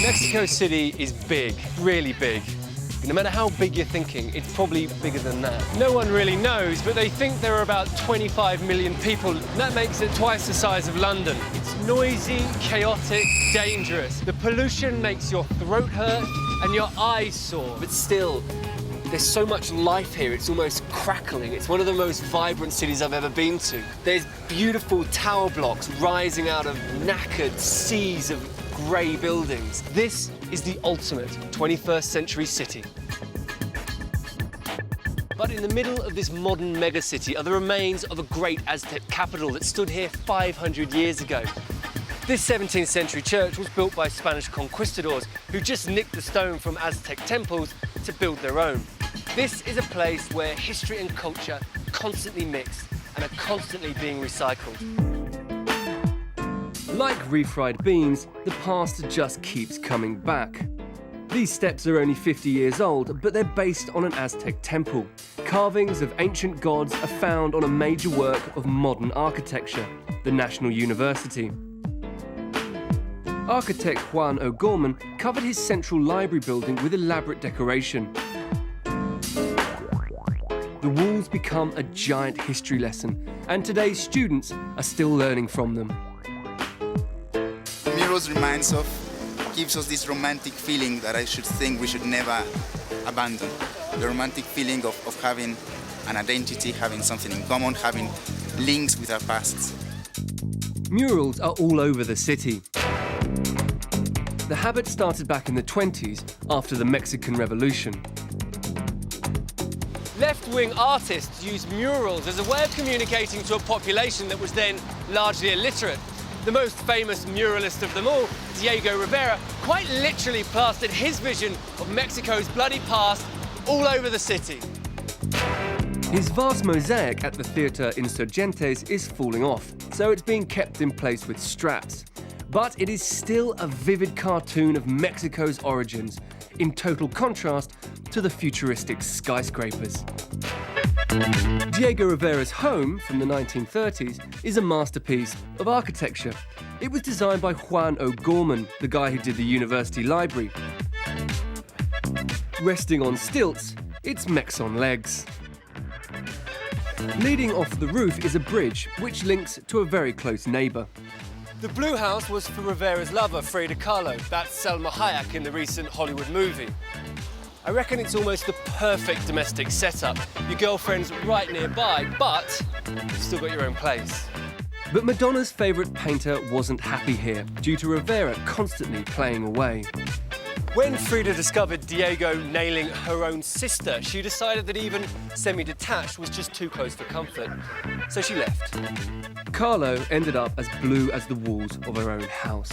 Mexico City is big, really big. No matter how big you're thinking, it's probably bigger than that. No one really knows, but they think there are about 25 million people. And that makes it twice the size of London. It's noisy, chaotic, dangerous. The pollution makes your throat hurt and your eyes sore. But still, there's so much life here, it's almost crackling. It's one of the most vibrant cities I've ever been to. There's beautiful tower blocks rising out of knackered seas of grey buildings. This is the ultimate 21st century city. But in the middle of this modern megacity are the remains of a great Aztec capital that stood here 500 years ago. This 17th century church was built by Spanish conquistadors who just nicked the stone from Aztec temples to build their own. This is a place where history and culture constantly mix and are constantly being recycled. Like refried beans, the past just keeps coming back. These steps are only 50 years old, but they're based on an Aztec temple. Carvings of ancient gods are found on a major work of modern architecture, the National University. Architect Juan O'Gorman covered his central library building with elaborate decoration. The walls become a giant history lesson, and today's students are still learning from them. Murals gives us this romantic feeling that I should think we should never abandon. The romantic feeling of having an identity, having something in common, having links with our pasts. Murals are all over the city. The habit started back in the 20s after the Mexican Revolution. Left-wing artists used murals as a way of communicating to a population that was then largely illiterate. The most famous muralist of them all, Diego Rivera, quite literally plastered his vision of Mexico's bloody past all over the city. His vast mosaic at the Theatre Insurgentes is falling off, so it's being kept in place with straps. But it is still a vivid cartoon of Mexico's origins, in total contrast to the futuristic skyscrapers. Diego Rivera's home from the 1930s is a masterpiece of architecture. It was designed by Juan O'Gorman, the guy who did the university library. Resting on stilts, it's Mex on legs. Leading off the roof is a bridge, which links to a very close neighbour. The blue house was for Rivera's lover, Frida Kahlo. That's Selma Hayek in the recent Hollywood movie. I reckon it's almost the perfect domestic setup. Your girlfriend's right nearby, but you've still got your own place. But Madonna's favourite painter wasn't happy here, due to Rivera constantly playing away. When Frida discovered Diego nailing her own sister, she decided that even semi-detached was just too close for comfort. So she left. Kahlo ended up as blue as the walls of her own house.